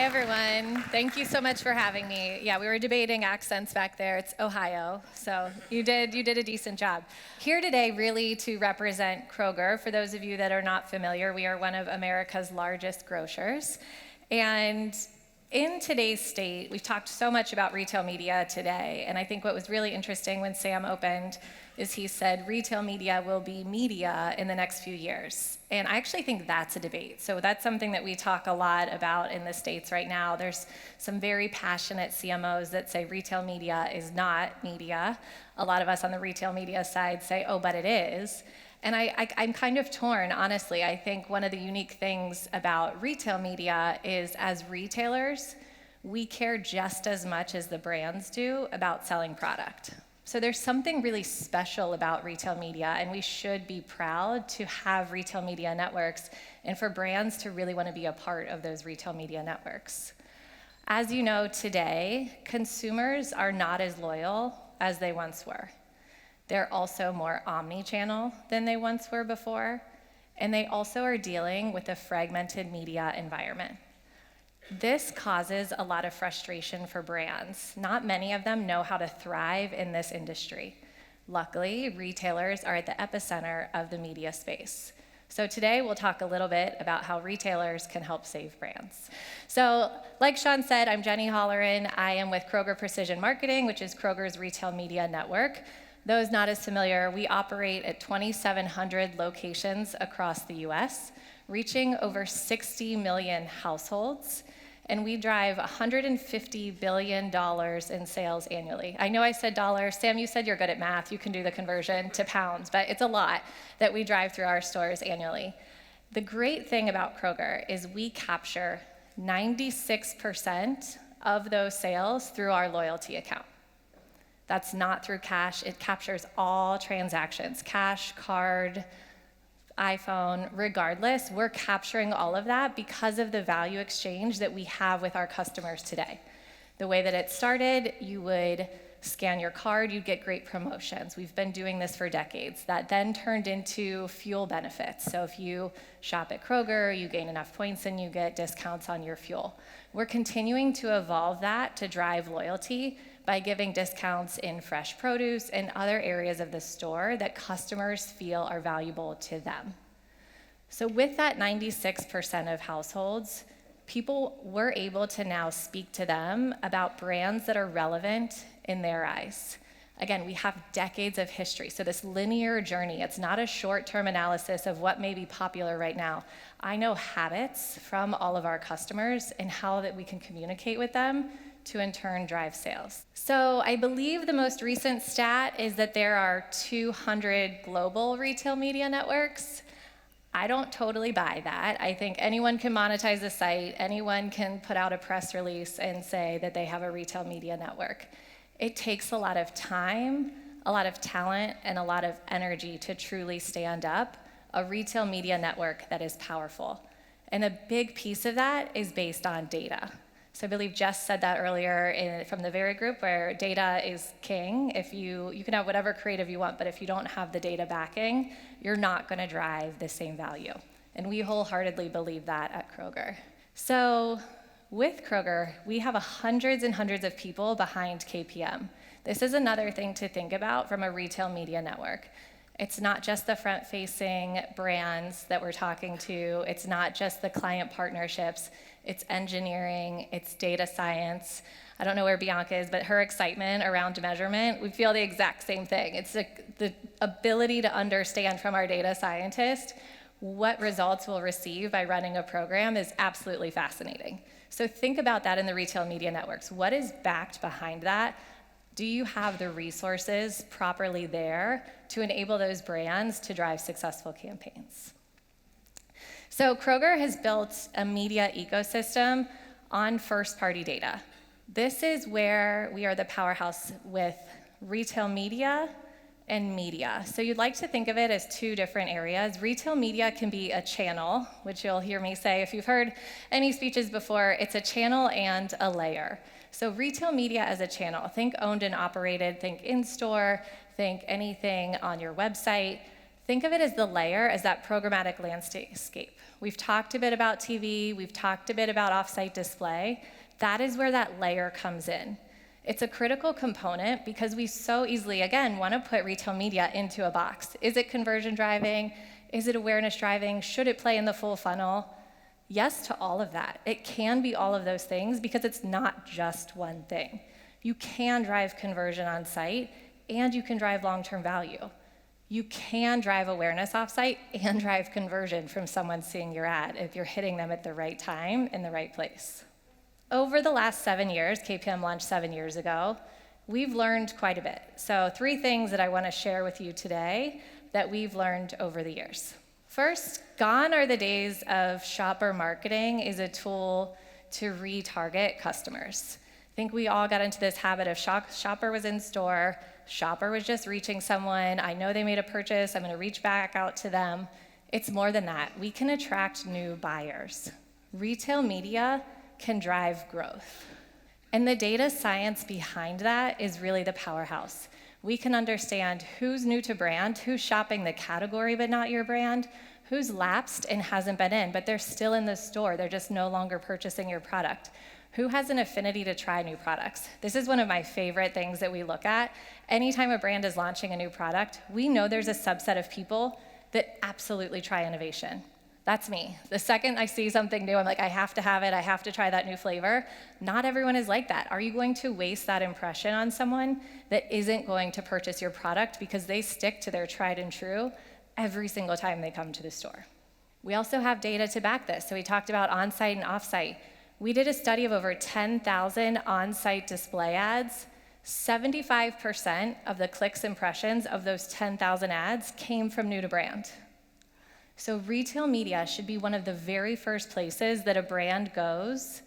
everyone. Thank you so much for having me. Yeah, we were debating accents back there. It's Ohio, so you did a decent job. Here today really to represent Kroger. For those of you that are not familiar, we are one of America's largest grocers. And in today's state, we've talked so much about retail media today, and I think what was really interesting when Sam opened is he said retail media will be media in the next few years. And I actually think that's a debate. So that's something that we talk a lot about in the States right now. There's some very passionate CMOs that say retail media is not media. A lot of us on the retail media side say, oh, but it is. And I'm kind of torn, honestly. I think one of the unique things about retail media is as retailers, we care just as much as the brands do about selling product. So there's something really special about retail media, and we should be proud to have retail media networks and for brands to really want to be a part of those retail media networks. As you know today, consumers are not as loyal as they once were. They're also more omni-channel than they once were before, and they also are dealing with a fragmented media environment. This causes a lot of frustration for brands. Not many of them know how to thrive in this industry. Luckily, retailers are at the epicenter of the media space. So today we'll talk a little bit about how retailers can help save brands. So like Sean said, I'm Jenny Holleran. I am with Kroger Precision Marketing, which is Kroger's retail media network. Those not as familiar, we operate at 2,700 locations across the US, reaching over 60 million households, and we drive $150 billion in sales annually. I know I said dollars. Sam, you said you're good at math. You can do the conversion to pounds, but it's a lot that we drive through our stores annually. The great thing about Kroger is we capture 96% of those sales through our loyalty account. That's not through cash. It captures all transactions, cash, card, iPhone, regardless. We're capturing all of that because of the value exchange that we have with our customers today. The way that it started, you would scan your card, you'd get great promotions. We've been doing this for decades. That then turned into fuel benefits. So if you shop at Kroger, you gain enough points and you get discounts on your fuel. We're continuing to evolve that to drive loyalty by giving discounts in fresh produce and other areas of the store that customers feel are valuable to them. So with that 96% of households, people were able to now speak to them about brands that are relevant in their eyes. Again, we have decades of history, so this linear journey, it's not a short-term analysis of what may be popular right now. I know habits from all of our customers and how that we can communicate with them to in turn drive sales. So I believe the most recent stat is that there are 200 global retail media networks. I don't totally buy that. I think anyone can monetize a site, anyone can put out a press release and say that they have a retail media network. It takes a lot of time, a lot of talent, and a lot of energy to truly stand up a retail media network that is powerful. And a big piece of that is based on data. So I believe Jess said that earlier from the Very Group, where data is king. If you can have whatever creative you want, but if you don't have the data backing, you're not gonna drive the same value. And we wholeheartedly believe that at Kroger. So with Kroger, we have hundreds and hundreds of people behind KPM. This is another thing to think about from a retail media network. It's not just the front-facing brands that we're talking to. It's not just the client partnerships. It's engineering, it's data science. I don't know where Bianca is, but her excitement around measurement, we feel the exact same thing. It's the ability to understand from our data scientist what results we'll receive by running a program is absolutely fascinating. So think about that in the retail media networks. What is backed behind that? Do you have the resources properly there to enable those brands to drive successful campaigns? So Kroger has built a media ecosystem on first-party data. This is where we are the powerhouse with retail media and media. So you'd like to think of it as two different areas. Retail media can be a channel, which you'll hear me say if you've heard any speeches before, it's a channel and a layer. So retail media as a channel, think owned and operated, think in-store, think anything on your website, Think of it as the layer, as that programmatic landscape. We've talked a bit about TV, we've talked a bit about off-site display. That is where that layer comes in. It's a critical component because we so easily, again, want to put retail media into a box. Is it conversion driving? Is it awareness driving? Should it play in the full funnel? Yes to all of that. It can be all of those things because it's not just one thing. You can drive conversion on site and you can drive long-term value. You can drive awareness offsite and drive conversion from someone seeing your ad if you're hitting them at the right time in the right place. Over the last 7 years, KPM launched 7 years ago, we've learned quite a bit. So 3 things that I want to share with you today that we've learned over the years. First, gone are the days of shopper marketing is a tool to retarget customers. I think we all got into this habit of shopper was in store, shopper was just reaching someone, I know they made a purchase, I'm gonna reach back out to them. It's more than that. We can attract new buyers. Retail media can drive growth. And the data science behind that is really the powerhouse. We can understand who's new to brand, who's shopping the category but not your brand, who's lapsed and hasn't been in, but they're still in the store, they're just no longer purchasing your product. Who has an affinity to try new products? This is one of my favorite things that we look at. Anytime a brand is launching a new product, we know there's a subset of people that absolutely try innovation. That's me. The second I see something new, I'm like, I have to have it, I have to try that new flavor. Not everyone is like that. Are you going to waste that impression on someone that isn't going to purchase your product because they stick to their tried and true every single time they come to the store? We also have data to back this. So we talked about on-site and off-site. We did a study of over 10,000 on-site display ads. 75% of the clicks impressions of those 10,000 ads came from new to brand. So retail media should be one of the very first places that a brand goes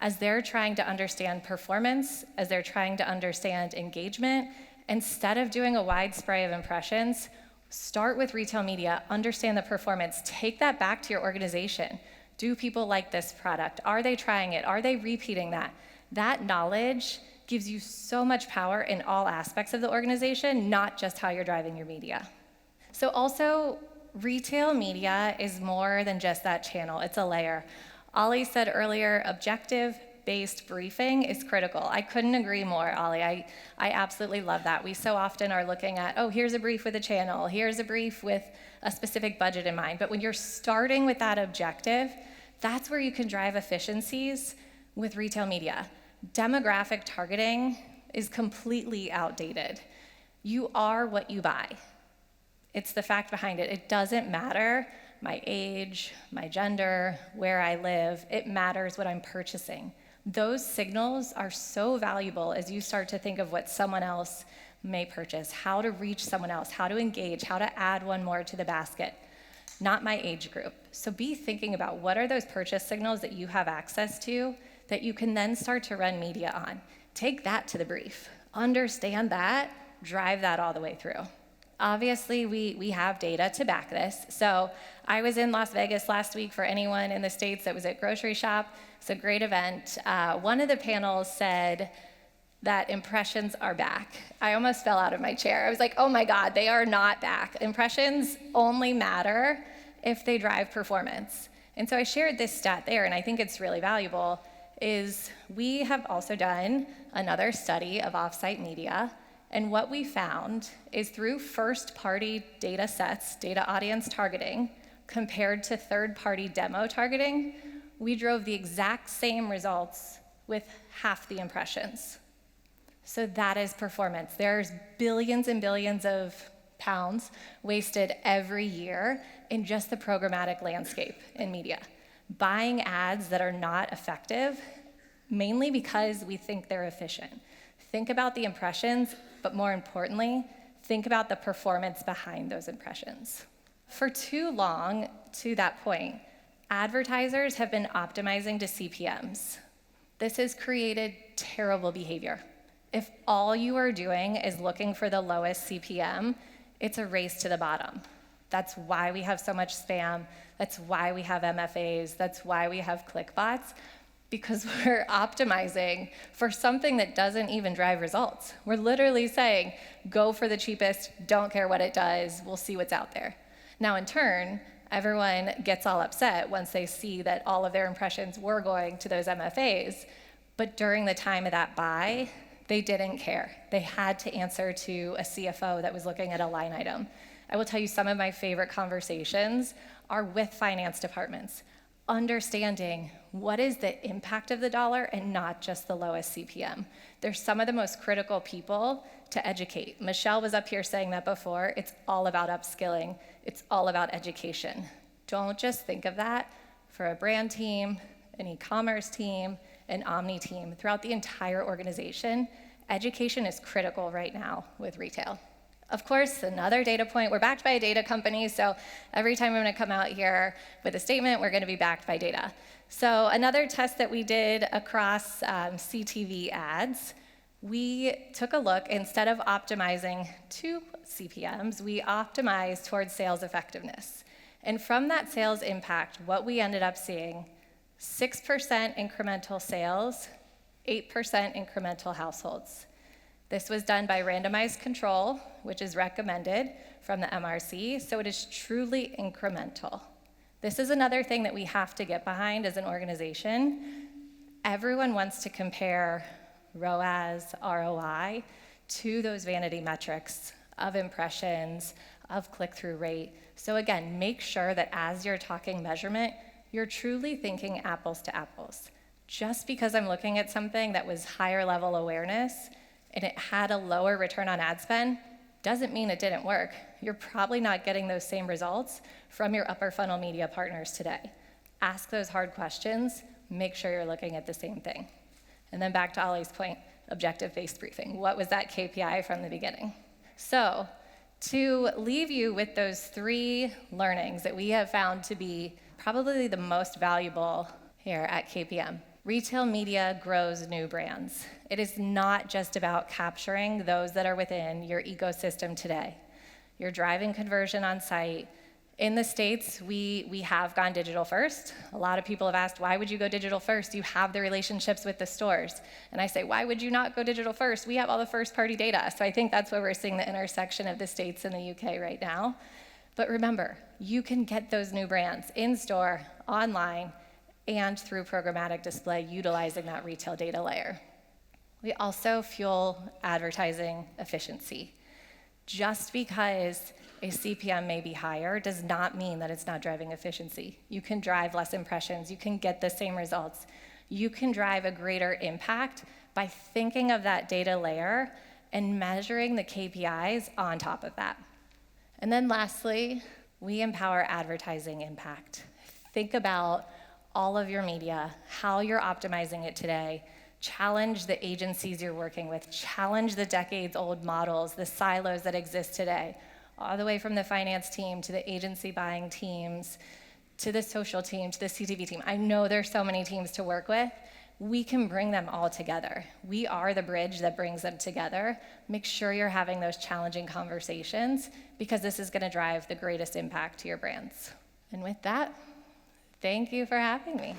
as they're trying to understand performance, as they're trying to understand engagement. Instead of doing a wide spray of impressions, start with retail media, understand the performance, take that back to your organization. Do people like this product? Are they trying it? Are they repeating that? That knowledge gives you so much power in all aspects of the organization, not just how you're driving your media. So also, retail media is more than just that channel, it's a layer. Ollie said earlier, objective-based briefing is critical. I couldn't agree more, Ollie. I absolutely love that. We so often are looking at, oh, here's a brief with a channel, here's a brief with a specific budget in mind. But when you're starting with that objective, that's where you can drive efficiencies with retail media. Demographic targeting is completely outdated. You are what you buy. It's the fact behind it. It doesn't matter my age, my gender, where I live. It matters what I'm purchasing. Those signals are so valuable as you start to think of what someone else may purchase, how to reach someone else, how to engage, how to add one more to the basket. Not my age group. So be thinking about what are those purchase signals that you have access to that you can then start to run media on. Take that to the brief. Understand that, drive that all the way through. Obviously, we have data to back this. So I was in Las Vegas last week for anyone in the States that was at Grocery Shop. It's a great event. One of the panels said that impressions are back. I almost fell out of my chair. I was like, oh my God, they are not back. Impressions only matter if they drive performance. And so I shared this stat there, and I think it's really valuable, is we have also done another study of offsite media. And what we found is through first-party data sets, data audience targeting, compared to third-party demo targeting, we drove the exact same results with half the impressions. So that is performance. There's billions and billions of pounds wasted every year in just the programmatic landscape in media. Buying ads that are not effective, mainly because we think they're efficient. Think about the impressions, but more importantly, think about the performance behind those impressions. For too long, to that point, advertisers have been optimizing to CPMs. This has created terrible behavior. If all you are doing is looking for the lowest CPM, it's a race to the bottom. That's why we have so much spam. That's why we have MFAs. That's why we have clickbots. because we're optimizing for something that doesn't even drive results. We're literally saying, go for the cheapest, don't care what it does, we'll see what's out there. Now in turn, everyone gets all upset once they see that all of their impressions were going to those MFAs, but during the time of that buy, they didn't care. They had to answer to a CFO that was looking at a line item. I will tell you, some of my favorite conversations are with finance departments, understanding what is the impact of the dollar and not just the lowest CPM. They're some of the most critical people to educate. Michelle was up here saying that before. It's all about upskilling. It's all about education. Don't just think of that for a brand team, an e-commerce team, an omni team. Throughout the entire organization, education is critical right now with retail. Of course, another data point, we're backed by a data company, so every time I'm gonna come out here with a statement, we're gonna be backed by data. So another test that we did across CTV ads, we took a look, instead of optimizing to CPMs, we optimized towards sales effectiveness. And from that sales impact, what we ended up seeing, 6% incremental sales, 8% incremental households. This was done by randomized control, which is recommended from the MRC, so it is truly incremental. This is another thing that we have to get behind as an organization. Everyone wants to compare ROAS, ROI, to those vanity metrics of impressions, of click-through rate. So again, make sure that as you're talking measurement, you're truly thinking apples to apples. Just because I'm looking at something that was higher level awareness and it had a lower return on ad spend, doesn't mean it didn't work. You're probably not getting those same results from your upper funnel media partners today. Ask those hard questions, make sure you're looking at the same thing. And then back to Ollie's point, objective-based briefing. What was that KPI from the beginning? So to leave you with those 3 learnings that we have found to be probably the most valuable here at KPM. Retail media grows new brands. It is not just about capturing those that are within your ecosystem today. You're driving conversion on site. In the States, we have gone digital first. A lot of people have asked, why would you go digital first? You have the relationships with the stores. And I say, why would you not go digital first? We have all the first-party data. So I think that's where we're seeing the intersection of the States and the UK right now. But remember, you can get those new brands in-store, online, and through programmatic display, utilizing that retail data layer. We also fuel advertising efficiency. Just because a CPM may be higher does not mean that it's not driving efficiency. You can drive less impressions, you can get the same results. You can drive a greater impact by thinking of that data layer and measuring the KPIs on top of that. And then lastly, we empower advertising impact. Think about all of your media, how you're optimizing it today. Challenge the agencies you're working with. Challenge the decades-old models, the silos that exist today, all the way from the finance team to the agency buying teams, to the social team, to the CTV team. I know there's so many teams to work with. We can bring them all together. We are the bridge that brings them together. Make sure you're having those challenging conversations, because this is gonna drive the greatest impact to your brands. And with that, thank you for having me.